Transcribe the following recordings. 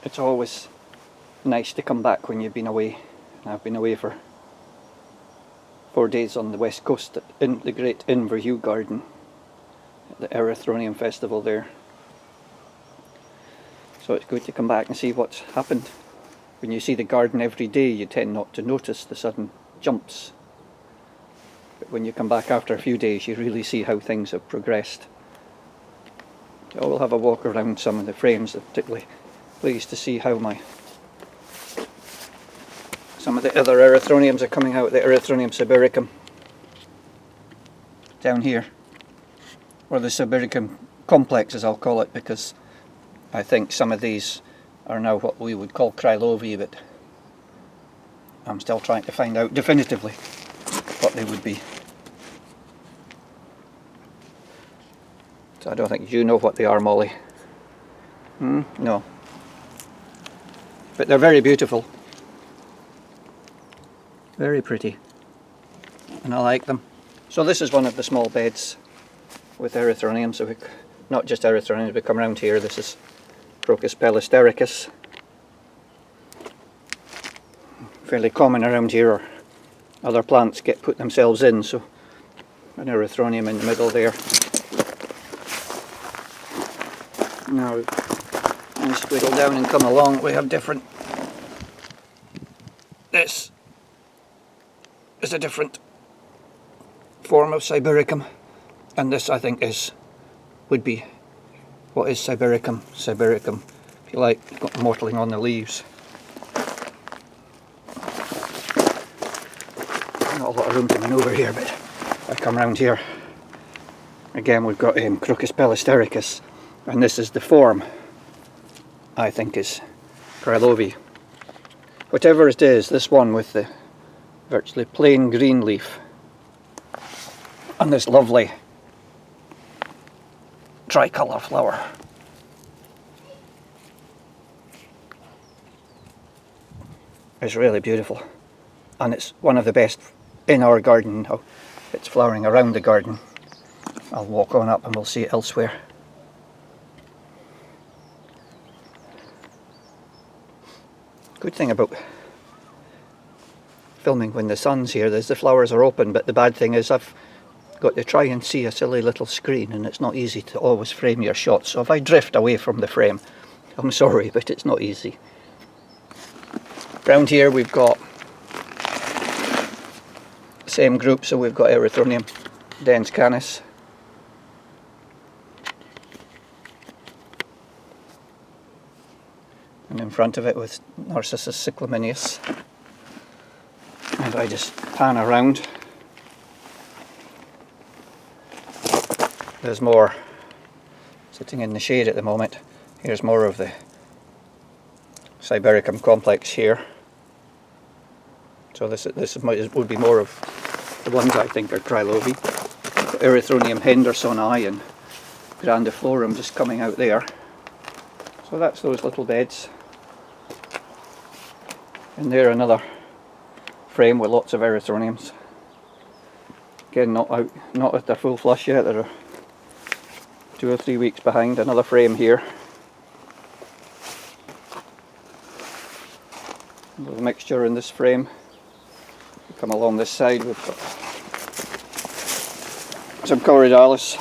it's always nice to come back when you've been away. And I've been away for 4 days on the west coast in the great Inverhue Garden at the Erythronium festival there. So it's good to come back and see what's happened. When you see the garden every day, you tend not to notice the sudden jumps. But when you come back after a few days, you really see how things have progressed. So we'll have a walk around some of the frames. I'm particularly pleased to see how some of the other Erythroniums are coming out. The Erythronium sibiricum down here, or the sibiricum complex as I'll call it, because I think some of these are now what we would call Krylovi, but I'm still trying to find out definitively what they would be. So I don't think you know what they are, Molly. No. But they're very beautiful. Very pretty. And I like them. So this is one of the small beds with Erythronium. So not just Erythronium, we come around here. This is Crocus pelastericus. Fairly common around here, or other plants put themselves in. So an Erythronium in the middle there. Now, when we squiggle down and come along, we have different. This is a different form of sibiricum, and this I think would be what is sibiricum. Sibiricum, if you like, got mottling on the leaves. Not a lot of room to manoeuvre here, but if I come round here, again we've got Crocus pelastericus. And this is the form, I think, is Krylovi. Whatever it is, this one with the virtually plain green leaf and this lovely tricolour flower. It's really beautiful, and it's one of the best in our garden now. It's flowering around the garden. I'll walk on up and we'll see it elsewhere. Good thing about filming when the sun's here is the flowers are open, but the bad thing is I've got to try and see a silly little screen, and it's not easy to always frame your shots. So if I drift away from the frame, I'm sorry, but it's not easy. Round here we've got the same group, so we've got Erythronium dens canis. And in front of it with Narcissus cyclaminius. And I just pan around. There's more sitting in the shade at the moment. Here's more of the Sibiricum complex here. So this would be more of the ones I think are Krylovi. Erythronium hendersoni and grandiflorum just coming out there. So that's those little beds. And there another frame with lots of Erythroniums. Again, not at their full flush yet. They're 2 or 3 weeks behind. Another frame here. A little mixture in this frame. We come along this side, we've got some Corydalis.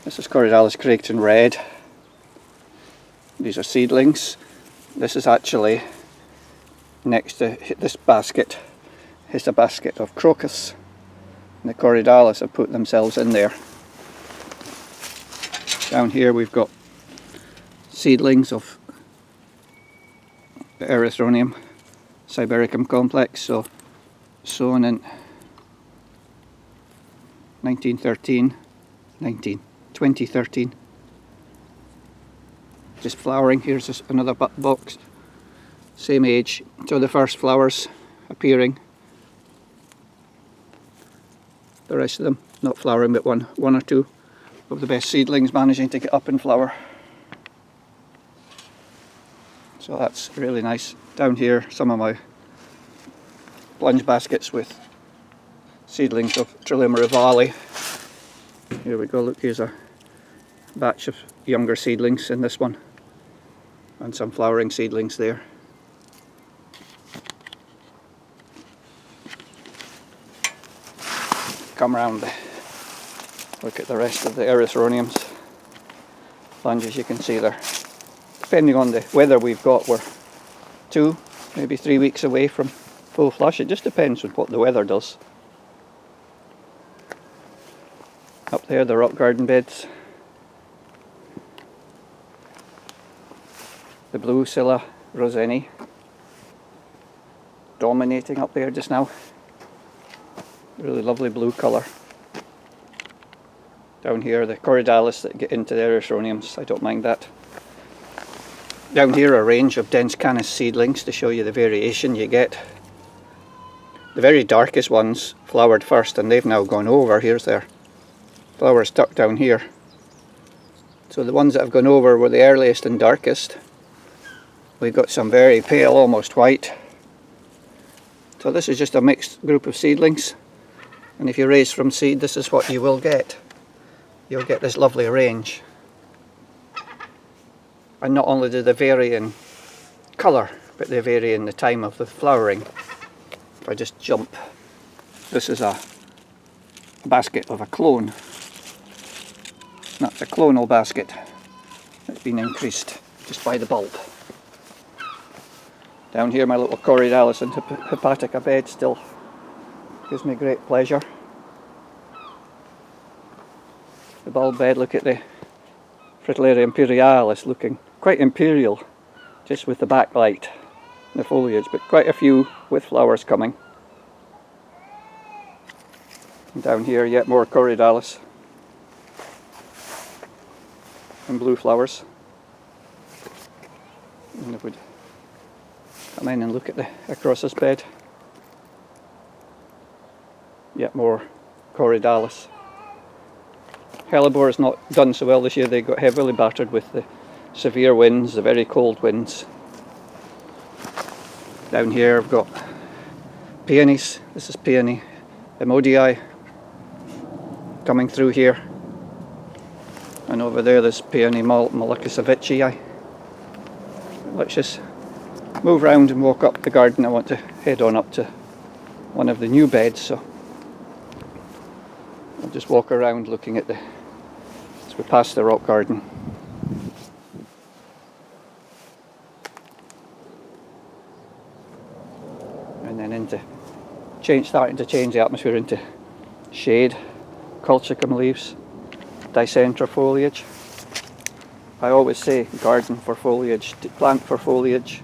This is Corydalis Creighton red. These are seedlings. This is actually next to this basket. It's a basket of crocus. And the Corydalis have put themselves in there. Down here we've got seedlings of the Erythronium Sibiricum complex, so sown in 2013. Just flowering. Here's another box, same age, so the first flowers appearing. The rest of them not flowering, but one or two of the best seedlings managing to get up and flower. So that's really nice. Down here, some of my plunge baskets with seedlings of Trillium rivale. Here we go, look, here's a batch of younger seedlings in this one. and some flowering seedlings there. Come round, look at the rest of the erythroniums. Flanges, you can see there. Depending on the weather we've got, we're 2, maybe 3 weeks away from full flush. It just depends on what the weather does. Up there, the rock garden beds. The blue Scilla Roseni dominating up there just now. Really lovely blue colour. Down here, the Corydalus that get into the erythroniums. I don't mind that. Down here, a range of dense canis seedlings to show you the variation you get. The very darkest ones flowered first, and they've now gone over. Here's their flowers stuck down here. So the ones that have gone over were the earliest and darkest. We've got some very pale, almost white. So this is just a mixed group of seedlings, and if you raise from seed, this is what you will get. You'll get this lovely range. And not only do they vary in colour, but they vary in the time of the flowering. If I just jump, this is a basket of a clone. That's a clonal basket that's been increased just by the bulb. Down here, my little Corydalus and Hepatica bed still gives me great pleasure. The bulb bed, look at the Fritillaria imperialis, looking quite imperial just with the backlight and the foliage, but quite a few with flowers coming. And down here, yet more Corydalus and blue flowers. And if we'd come in and look at the across this bed, yet more Corydalus. Hellebore has not done so well this year. They got heavily battered with the severe winds, the very cold winds. Down here I've got peonies. This is peony Emodii coming through here. And over there there's peony Mollicusavichii. Let's just move round and walk up the garden. I want to head on up to one of the new beds, so I'll just walk around looking at as we pass the rock garden. And then starting to change the atmosphere into shade, colchicum leaves, dicentra foliage. I always say garden for foliage, plant for foliage,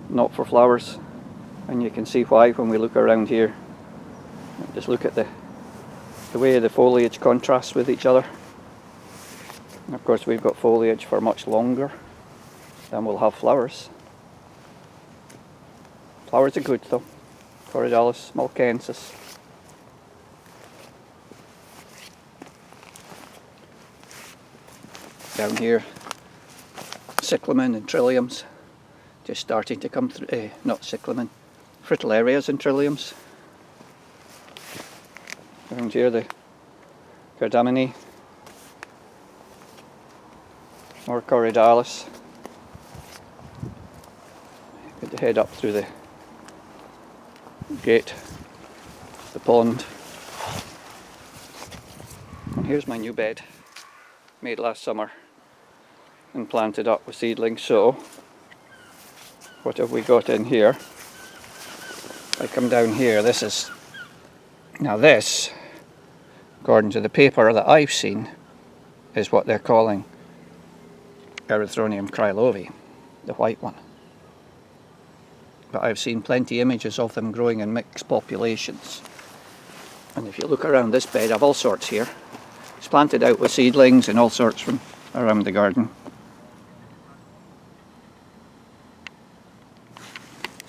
not for flowers, and you can see why when we look around here. Just look at the way the foliage contrasts with each other. And of course we've got foliage for much longer than we'll have flowers. Flowers are good though. Corydalus malcensis. Down here, cyclamen and trilliums just starting to come through, not cyclamen, fritillarias and trilliums. Down here the cardamine, more Corydalus. Get the head up through the gate, the pond. And here's my new bed, made last summer and planted up with seedlings. So what have we got in here? I come down here, this, according to the paper that I've seen, is what they're calling Erythronium krylovi, the white one. But I've seen plenty images of them growing in mixed populations. And if you look around this bed, I've all sorts here. It's planted out with seedlings and all sorts from around the garden.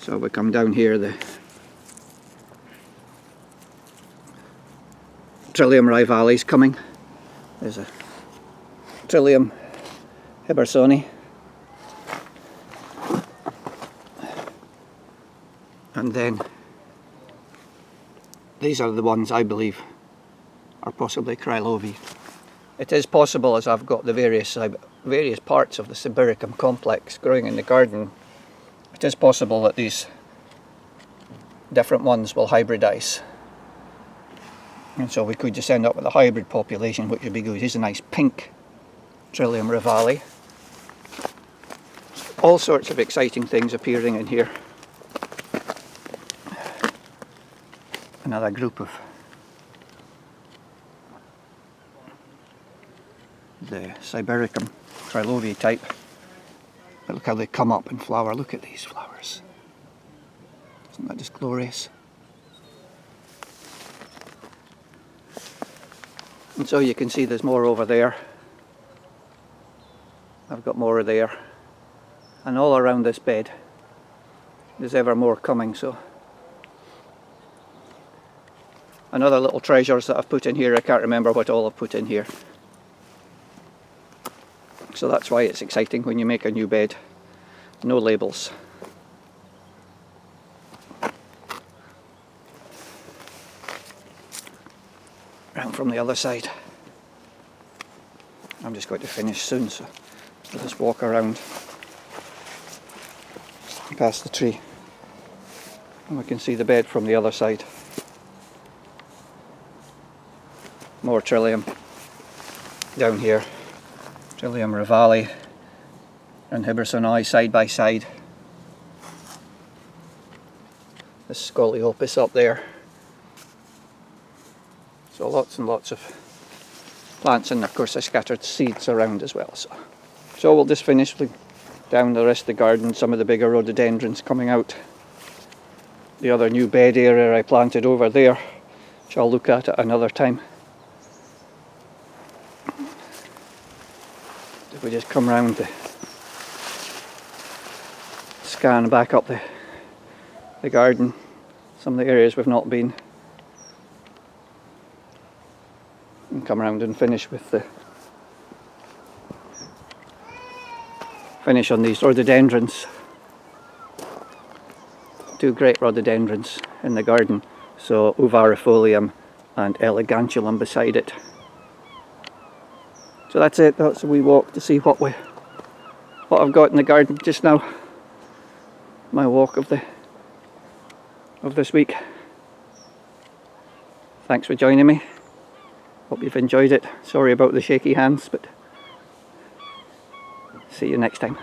So we come down here, the Trillium rivalis coming. There's a Trillium hibersoni. And then these are the ones I believe are possibly krylovi. it is possible, as I've got the various parts of the sibiricum complex growing in the garden, it is possible that these different ones will hybridize. And so we could just end up with a hybrid population, which would be good. Here's a nice pink Trillium rivale. All sorts of exciting things appearing in here. Another group of the sibiricum trilobiae type. But look how they come up and flower. Look at these flowers. Isn't that just glorious? And so you can see there's more over there. I've got more there. And all around this bed there's ever more coming. So another little treasures that I've put in here. I can't remember what all I've put in here. So that's why it's exciting when you make a new bed. No labels. Round from the other side. I'm just going to finish soon, so I'll just walk around past the tree and we can see the bed from the other side. More Trillium down here. Trillium rivale and Hibersonii side by side. The Scoliopas up there. So lots and lots of plants, and of course I scattered seeds around as well. So we'll just finish down the rest of the garden, some of the bigger rhododendrons coming out. The other new bed area I planted over there, which I'll look at another time. If we just come round to scan back up the garden, some of the areas we've not been, and come around and finish on these rhododendrons. Two great rhododendrons in the garden, so Uvarifolium and Elegantulum beside it. So that's it. That's a wee walk to see what I've got in the garden just now. My walk of this week. Thanks for joining me. Hope you've enjoyed it. Sorry about the shaky hands, but see you next time.